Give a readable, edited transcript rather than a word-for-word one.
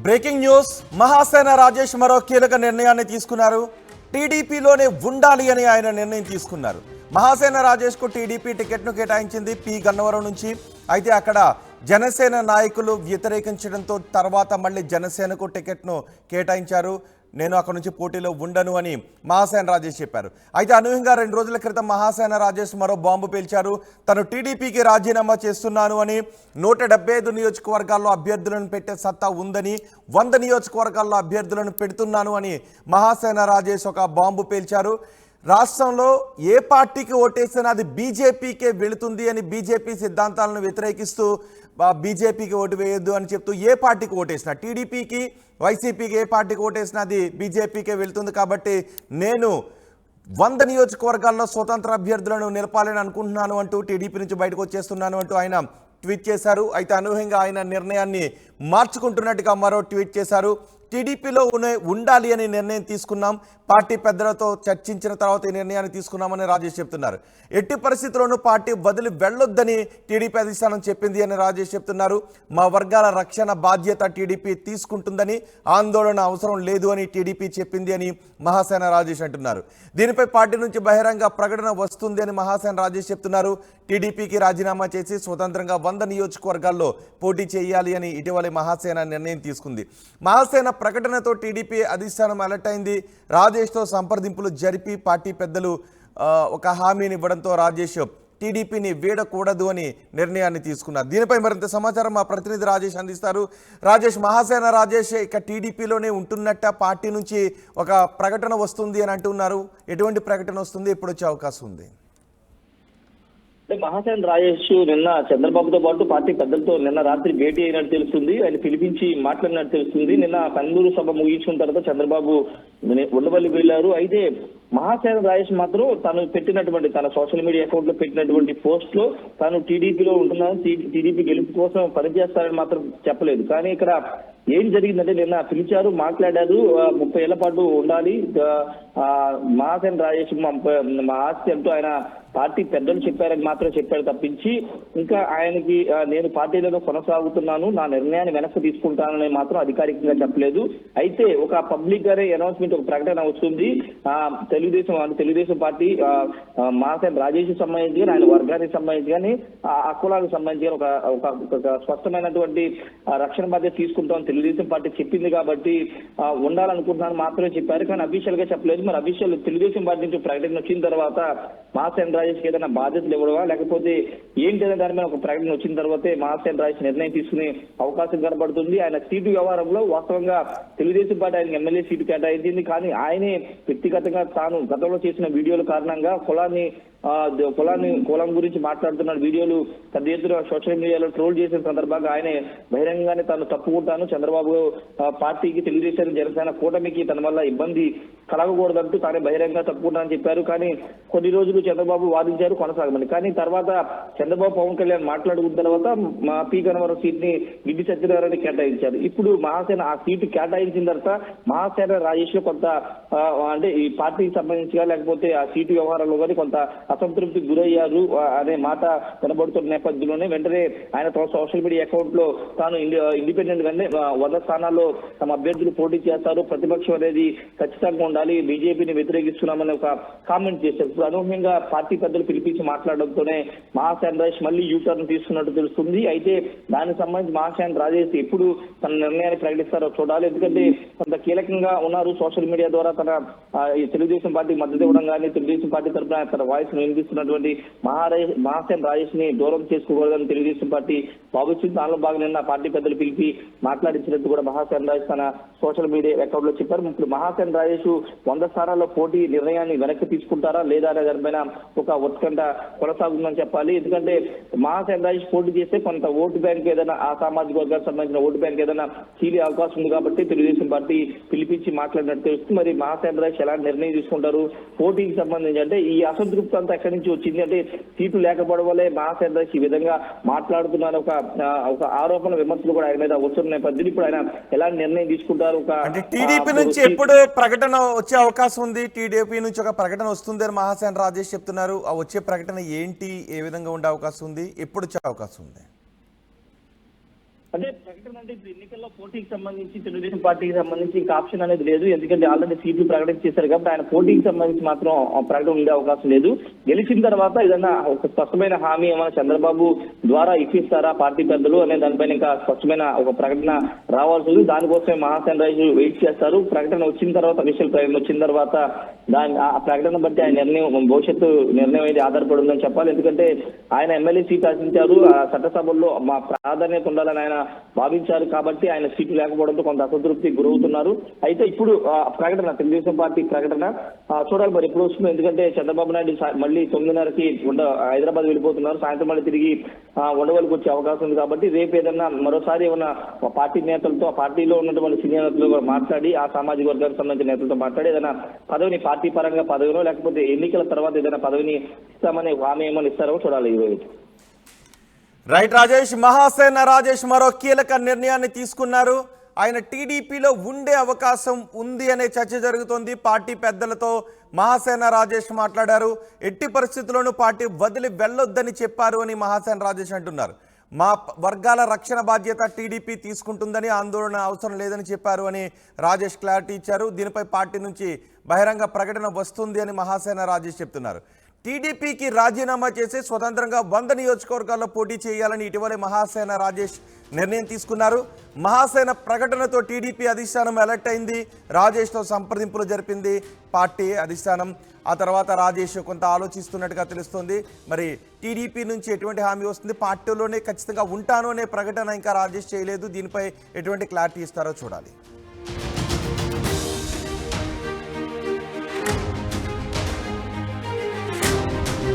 Breaking news. Mahasena Rajesh మరో కీలక నిర్ణయాన్ని తీసుకున్నారు. టీడీపీలోనే ఉండాలి అని ఆయన నిర్ణయం తీసుకున్నారు. మహాసేన రాజేష్కు టీడీపీ టికెట్ను కేటాయించింది పి గన్నవరం నుంచి. అయితే అక్కడ జనసేన నాయకులు వ్యతిరేకించడంతో తర్వాత మళ్ళీ జనసేనకు టికెట్ను కేటాయించారు. నేను అక్కడ నుంచి పోటీలో ఉండను అని మహాసేన రాజేష్ చెప్పారు. అయితే అనూహ్యంగా 2 రోజుల క్రితం మహాసేన రాజేష్ మరో బాంబు పేల్చారు. తను టీడీపీకి రాజీనామా చేస్తున్నాను అని, 175 నియోజకవర్గాల్లో అభ్యర్థులను పెట్టే సత్తా ఉందని, 100 నియోజకవర్గాల్లో అభ్యర్థులను పెడుతున్నాను అని మహాసేన రాజేష్ ఒక బాంబు పేల్చారు. రాష్ట్రంలో ఏ పార్టీకి ఓటేసినా అది బీజేపీకే వెళుతుంది అని, బీజేపీ సిద్ధాంతాలను వ్యతిరేకిస్తూ బీజేపీకి ఓటు వేయొద్దు అని చెప్తూ ఏ పార్టీకి ఓటేసినా, టీడీపీకి వైసీపీకి ఏ పార్టీకి ఓటేసినా అది బీజేపీకే వెళ్తుంది. కాబట్టి నేను 100 నియోజకవర్గాల్లో స్వతంత్ర అభ్యర్థులను నిలపాలని అనుకుంటున్నాను అంటూ టీడీపీ నుంచి బయటకు వచ్చేస్తున్నాను అంటూ ఆయన ట్వీట్ చేశారు. అయితే అనూహ్యంగా ఆయన నిర్ణయాన్ని మార్చుకుంటున్నట్టుగా మరో ట్వీట్ చేశారు. టీడీపీలో ఉండాలి అని నిర్ణయం తీసుకున్నాం, పార్టీ పెద్దలతో చర్చించిన తర్వాత ఈ నిర్ణయాన్ని తీసుకున్నామని రాజేష్ చెప్తున్నారు. ఎట్టి పరిస్థితుల్లోనూ పార్టీ వదిలి వెళ్ళొద్దని టీడీపీ అధిష్టానం చెప్పింది అని రాజేష్ చెప్తున్నారు. మా వర్గాల రక్షణ బాధ్యత టీడీపీ తీసుకుంటుందని, ఆందోళన అవసరం లేదు అని టీడీపీ చెప్పింది అని మహాసేన రాజేష్ అంటున్నారు. దీనిపై పార్టీ నుంచి బహిరంగ ప్రకటన వస్తుంది అని మహాసేన రాజేష్ చెప్తున్నారు. టీడీపీకి రాజీనామా చేసి స్వతంత్రంగా 100 నియోజకవర్గాల్లో పోటీ చేయాలి అని ఇటీవలే మహాసేన నిర్ణయం తీసుకుంది. మహాసేన ప్రకటనతో టీడీపీ అధిష్టానం అలర్ట్ అయింది. రాజేష్తో సంప్రదింపులు జరిపి పార్టీ పెద్దలు ఒక హామీని ఇవ్వడంతో రాజేష్ టీడీపీని వీడకూడదు అని నిర్ణయాన్ని తీసుకున్నారు. దీనిపై మరింత సమాచారం మా ప్రతినిధి రాజేష్ అందిస్తారు. రాజేష్, మహాసేన రాజేష్ ఇక టీడీపీలోనే ఉంటున్నట్ట, పార్టీ నుంచి ఒక ప్రకటన వస్తుంది అని అంటున్నారు. ఎటువంటి ప్రకటన వస్తుంది, ఎప్పుడు వచ్చే అవకాశం ఉంది? మహాసేన రాజేష్ నిన్న చంద్రబాబుతో పాటు పార్టీ పెద్దలతో నిన్న రాత్రి భేటీ అయినట్టు తెలుస్తుంది. ఆయన పిలిపించి మాట్లాడినట్టు తెలుస్తుంది. నిన్న కన్నూరు సభ ముగించుకున్న తర్వాత చంద్రబాబు ఉండవల్లి వెళ్లారు. అయితే మహాసేన రాజేష్ మాత్రం తను పెట్టినటువంటి తన సోషల్ మీడియా అకౌంట్ లో పెట్టినటువంటి పోస్ట్ లో తాను టీడీపీలో ఉంటున్నాను, టీడీపీ గెలుపు కోసం పనిచేస్తారని మాత్రం చెప్పలేదు. కానీ ఇక్కడ ఏం జరిగిందంటే నిన్న పిలిచారు, మాట్లాడారు. 30 ఏళ్ల పాటు ఉండాలి మహాసేన రాజేష్ మా ఆస్తి అంటూ ఆయన పార్టీ పెద్దలు చెప్పారని మాత్రం చెప్పారు తప్పించి ఇంకా ఆయనకి నేను పార్టీలో కొనసాగుతున్నాను, నా నిర్ణయాన్ని వెనక్కి తీసుకుంటానని మాత్రం అధికారికంగా చెప్పలేదు. అయితే ఒక పబ్లిక్ గానే అనౌన్స్మెంట్, ఒక ప్రకటన వస్తుంది. తెలుగుదేశం పార్టీ మహాసేన రాజేష్ సంబంధించి కానీ, ఆయన వర్గానికి సంబంధించి కానీ, ఆ కులాలకు సంబంధించి ఒక స్పష్టమైనటువంటి రక్షణ బాధ్యత తీసుకుంటామని తెలుగుదేశం పార్టీ చెప్పింది. కాబట్టి ఉండాలనుకుంటున్నాను మాత్రమే చెప్పారు, కానీ అఫీషియల్ గా చెప్పలేదు. మరి అఫీషియల్ తెలుగుదేశం పార్టీ నుంచి ప్రకటన వచ్చిన తర్వాత మహాసేన రాజేష్ కి ఏదైనా బాధ్యతలు ఇవ్వడమా లేకపోతే ఏంటనే దాని మీద ఒక ప్రకటన వచ్చిన తర్వాతే మహాసేన రాజేష్ నిర్ణయం తీసుకునే అవకాశం కనబడుతుంది. ఆయన సీటు వ్యవహారంలో వాస్తవంగా తెలుగుదేశం పార్టీ ఆయన ఎమ్మెల్యే సీటు కేటాయించింది, కానీ ఆయనే వ్యక్తిగతంగా తాను గతంలో చేసిన వీడియోల కారణంగా కులం గురించి మాట్లాడుతున్న వీడియోలు పెద్ద ఎత్తున సోషల్ మీడియాలో ట్రోల్ చేసిన సందర్భంగా ఆయన బహిరంగంగానే తాను తప్పుకుంటాను, చంద్రబాబు పార్టీకి, తెలుగుదేశం జనసేన కూటమికి తన వల్ల ఇబ్బంది కలగకూడదంటూ తానే బహిరంగంగా తప్పుకుంటానని చెప్పారు. కానీ కొన్ని రోజులు చంద్రబాబు వాదించారు కొనసాగమని. కానీ తర్వాత చంద్రబాబు పవన్ కళ్యాణ్ మాట్లాడుకున్న తర్వాత పి గన్నవరం సీట్ ని గిడ్డి సత్యనారాయణ కేటాయించారు. ఇప్పుడు మహాసేన ఆ సీటు కేటాయించిన తర్వాత మహాసేన రాజేష్ లో కొంత అంటే ఈ పార్టీకి సంబంధించి లేకపోతే ఆ సీటు వ్యవహారంలో కానీ కొంత అసంతృప్తికి గురయ్యారు అనే మాట కనబడుతున్న నేపథ్యంలోనే వెంటనే ఆయన తన సోషల్ మీడియా అకౌంట్ లో తాను ఇండిపెండెంట్ గానే 100 స్థానాల్లో తమ అభ్యర్థులు పోటీ చేస్తారు, ప్రతిపక్షం అనేది ఖచ్చితంగా ఉండాలి, బీజేపీని వ్యతిరేకిస్తున్నామని ఒక కామెంట్ చేశారు. ఇప్పుడు అనూహ్యంగా పార్టీ పెద్దలు పిలిపించి మాట్లాడడంతోనే మహాసేన రాజేష్ మళ్ళీ యూటర్న్ తీసుకున్నట్టు తెలుస్తుంది. అయితే దానికి సంబంధించి మహాసేన రాజేష్ ఎప్పుడు తన నిర్ణయాన్ని ప్రకటిస్తారో చూడాలి. ఎందుకంటే కొంత కీలకంగా ఉన్నారు. సోషల్ మీడియా ద్వారా తన తెలుగుదేశం పార్టీ మద్దతు ఇవ్వడం కానీ, తెలుగుదేశం పార్టీ తరఫున తన వాయిస్ వినిపిస్తున్నటువంటి మహాసేన రాజేష్ ని దూరం చేసుకోకూడదని తెలుగుదేశం పార్టీ భావిస్తుంది. దానిలో భాగంగా నిన్న పార్టీ పెద్దలు పిలిపి మాట్లాడించినట్టు కూడా మహాసేన రాజేష్ తన సోషల్ మీడియా అకౌంట్ లో చెప్పారు. ఇప్పుడు మహాసేన రాజేష్ 100 స్థానాల్లో పోటీ నిర్ణయాన్ని వెనక్కి తీసుకుంటారా లేదా అనే దానిపైన ఒక ఉత్కంఠ కొనసాగుతుందని చెప్పాలి. ఎందుకంటే మహాసేన రాజేష్ పోటీ చేస్తే కొంత ఓటు బ్యాంక్ ఏదైనా ఆ సామాజిక వర్గానికి సంబంధించిన ఓటు బ్యాంక్ ఏదైనా చీలే అవకాశం ఉంది. కాబట్టి తెలుగుదేశం పార్టీ పిలిపించి మాట్లాడినట్టు తెలుస్తుంది. మరి మహాసేన రాజేష్ ఎలాంటి నిర్ణయం తీసుకుంటారు పోటీకి సంబంధించి అంటే ఈ అసంతృప్తి అంతా ఎక్కడి నుంచి వచ్చింది అంటే సీట్లు లేకపోవడం వల్లే మహాసేన రాజేష్ ఈ విధంగా మాట్లాడుతున్నారు ఒక ఆరోపణ విమర్శలు కూడా ఆయన మీద వస్తున్న నేపథ్యంలో ఇప్పుడు ఆయన ఎలాంటి నిర్ణయం తీసుకుంటారు? టీడీపీ నుంచి ఎప్పుడు ప్రకటన వచ్చే అవకాశం ఉంది? టీడీపీ నుంచి ఒక ప్రకటన వస్తుంది అని మహాసేన రాజేష్ చెప్తున్నారు. ఆ వచ్చే ప్రకటన ఏంటి, ఏ విధంగా ఉండే అవకాశం ఉంది, ఎప్పుడు వచ్చే అవకాశం ఉంది? అంటే ప్రకటన అంటే ఇప్పుడు ఎన్నికల్లో పోటీకి సంబంధించి తెలుగుదేశం పార్టీకి సంబంధించి ఇంకా ఆప్షన్ అనేది లేదు. ఎందుకంటే ఆల్రెడీ సీట్లు ప్రకటన చేశారు కాబట్టి ఆయన పోటీకి సంబంధించి మాత్రం ప్రకటన ఉండే అవకాశం లేదు. గెలిచిన తర్వాత ఏదైనా ఒక స్పష్టమైన హామీ ఏమైనా చంద్రబాబు ద్వారా ఇప్పిస్తారా పార్టీ పెద్దలు అనే దానిపైన ఇంకా స్పష్టమైన ఒక ప్రకటన రావాల్సి ఉంది. దానికోసమే మహాసేన రాజు వెయిట్ చేస్తారు. ప్రకటన వచ్చిన తర్వాత అఫీషియల్ ప్రకటన వచ్చిన తర్వాత ఆ ప్రకటన బట్టి ఆయన నిర్ణయం భవిష్యత్తు నిర్ణయం అయితే ఆధారపడి ఉందని చెప్పాలి. ఎందుకంటే ఆయన ఎమ్మెల్యే సీట్ ఆశించారు. ఆ చట్టసభల్లో మా ప్రాధాన్యత ఉండాలని ఆయన భావించారు కాబట్టి ఆయన సీటు లేకపోవడంతో కొంత అసంతృప్తి గురవుతున్నారు. అయితే ఇప్పుడు ప్రకటన తెలుగుదేశం పార్టీ ప్రకటన చూడాలి మరి ఎప్పుడు వస్తుందో. ఎందుకంటే చంద్రబాబు నాయుడు మళ్ళీ 9:30కి హైదరాబాద్ వెళ్ళిపోతున్నారు. సాయంత్రం మళ్ళీ తిరిగి ఉండవల్లికి వచ్చే అవకాశం ఉంది కాబట్టి రేపు ఏదన్నా మరోసారి ఏమన్నా పార్టీ నేతలతో ఆ పార్టీలో ఉన్నటువంటి సీనియర్ నేతలు మాట్లాడి ఆ సామాజిక వర్గానికి సంబంధించిన నేతలతో మాట్లాడి ఏదైనా పదవిని పార్టీ పరంగా పదవినో లేకపోతే ఎన్నికల తర్వాత ఏదైనా పదవిని ఇస్తామని హామీ ఏమని ఇస్తారో చూడాలి ఈరోజు. రైట్ రాజేష్, మహాసేన రాజేష్ మరో కీలక నిర్ణయాన్ని తీసుకున్నారు. ఆయన టీడీపీలో ఉండే అవకాశం ఉంది అనే చర్చ జరుగుతోంది. పార్టీ పెద్దలతో మహాసేన రాజేష్ మాట్లాడారు. ఎట్టి పరిస్థితుల్లోనూ పార్టీ వదిలి వెళ్ళొద్దని చెప్పారు అని మహాసేన రాజేష్ అంటున్నారు. మా వర్గాల రక్షణ బాధ్యత టీడీపీ తీసుకుంటుందని, ఆందోళన అవసరం లేదని చెప్పారు అని రాజేష్ క్లారిటీ ఇచ్చారు. దీనిపై పార్టీ నుంచి బహిరంగ ప్రకటన వస్తుంది అని మహాసేన రాజేష్ చెప్తున్నారు. టీడీపీకి రాజీనామా చేసి స్వతంత్రంగా 100 నియోజకవర్గాల్లో పోటీ చేయాలని ఇటీవలే మహాసేన రాజేష్ నిర్ణయం తీసుకున్నారు. మహాసేన ప్రకటనతో టీడీపీ అధిష్టానం అలర్ట్ అయింది. రాజేష్తో సంప్రదింపులు జరిపింది పార్టీ అధిష్టానం. ఆ తర్వాత రాజేష్ కొంత ఆలోచిస్తున్నట్టుగా తెలుస్తోంది. మరి టీడీపీ నుంచి ఎటువంటి హామీ వస్తుంది, పార్టీలోనే ఖచ్చితంగా ఉంటాను అనే ప్రకటన ఇంకా రాజేష్ చేయలేదు. దీనిపై ఎటువంటి క్లారిటీ ఇస్తారో చూడాలి.